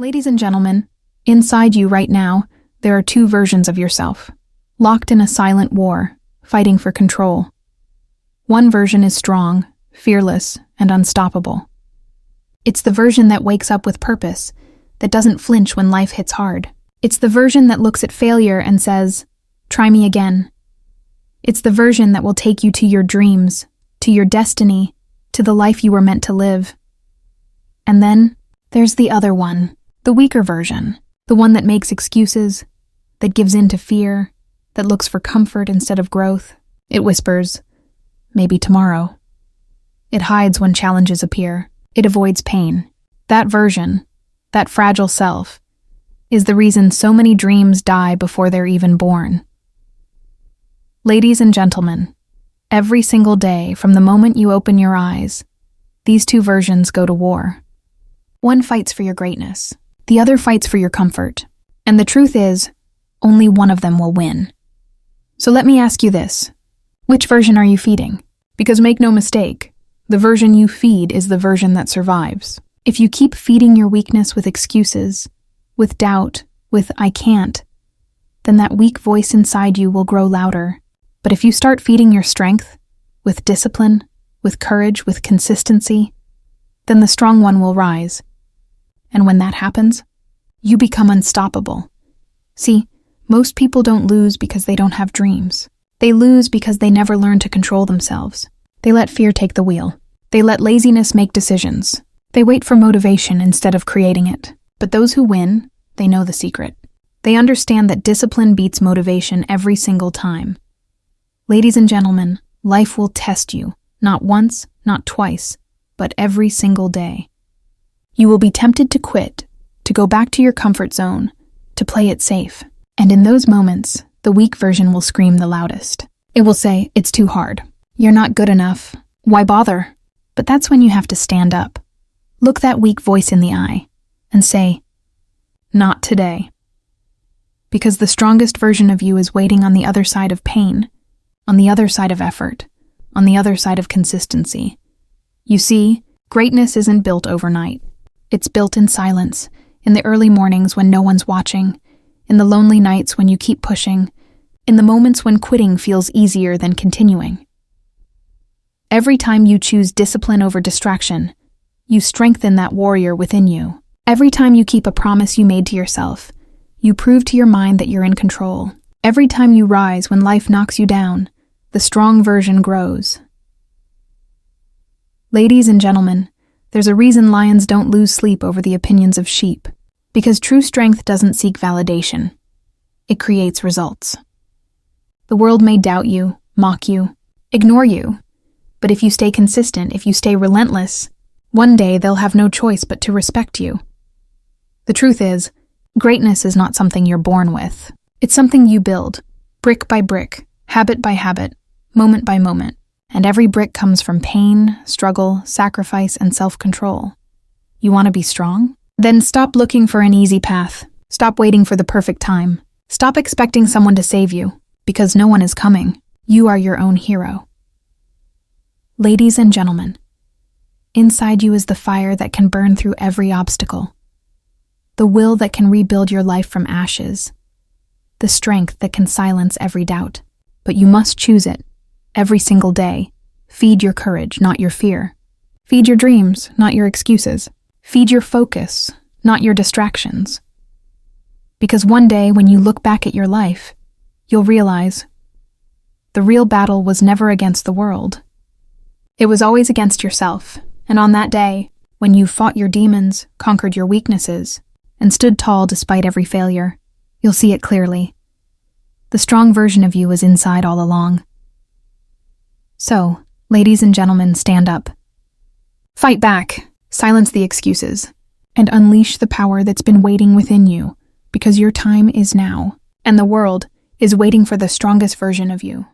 Ladies and gentlemen, inside you right now, there are two versions of yourself, locked in a silent war, fighting for control. One version is strong, fearless, and unstoppable. It's the version that wakes up with purpose, that doesn't flinch when life hits hard. It's the version that looks at failure and says, "Try me again." It's the version that will take you to your dreams, to your destiny, to the life you were meant to live. And then, there's the other one, the weaker version, the one that makes excuses, that gives in to fear, that looks for comfort instead of growth. It whispers, "Maybe tomorrow." It hides when challenges appear. It avoids pain. That version, that fragile self, is the reason so many dreams die before they're even born. Ladies and gentlemen, every single day from the moment you open your eyes, these two versions go to war. One fights for your greatness, the other fights for your comfort. And the truth is, only one of them will win. So let me ask you this. Which version are you feeding? Because make no mistake, the version you feed is the version that survives. If you keep feeding your weakness with excuses, with doubt, with "I can't," then that weak voice inside you will grow louder. But if you start feeding your strength, with discipline, with courage, with consistency, then the strong one will rise. And when that happens, you become unstoppable. See, most people don't lose because they don't have dreams. They lose because they never learn to control themselves. They let fear take the wheel. They let laziness make decisions. They wait for motivation instead of creating it. But those who win, they know the secret. They understand that discipline beats motivation every single time. Ladies and gentlemen, life will test you, not once, not twice, but every single day. You will be tempted to quit, to go back to your comfort zone, to play it safe. And in those moments, the weak version will scream the loudest. It will say, "It's too hard. You're not good enough. Why bother?" But that's when you have to stand up. Look that weak voice in the eye and say, "Not today." Because the strongest version of you is waiting on the other side of pain, on the other side of effort, on the other side of consistency. You see, greatness isn't built overnight. It's built in silence, in the early mornings when no one's watching, in the lonely nights when you keep pushing, in the moments when quitting feels easier than continuing. Every time you choose discipline over distraction, you strengthen that warrior within you. Every time you keep a promise you made to yourself, you prove to your mind that you're in control. Every time you rise when life knocks you down, the strong version grows. Ladies and gentlemen, there's a reason lions don't lose sleep over the opinions of sheep. Because true strength doesn't seek validation. It creates results. The world may doubt you, mock you, ignore you. But if you stay consistent, if you stay relentless, one day they'll have no choice but to respect you. The truth is, greatness is not something you're born with. It's something you build, brick by brick, habit by habit, moment by moment. And every brick comes from pain, struggle, sacrifice, and self-control. You want to be strong? Then stop looking for an easy path. Stop waiting for the perfect time. Stop expecting someone to save you, because no one is coming. You are your own hero. Ladies and gentlemen, inside you is the fire that can burn through every obstacle, the will that can rebuild your life from ashes, the strength that can silence every doubt. But you must choose it, every single day. Feed your courage, not your fear. Feed your dreams, not your excuses. Feed your focus, not your distractions. Because one day when you look back at your life, you'll realize the real battle was never against the world. It was always against yourself. And on that day, when you fought your demons, conquered your weaknesses, and stood tall despite every failure, you'll see it clearly. The strong version of you was inside all along. So, ladies and gentlemen, stand up. Fight back. Silence the excuses, and unleash the power that's been waiting within you, because your time is now, and the world is waiting for the strongest version of you.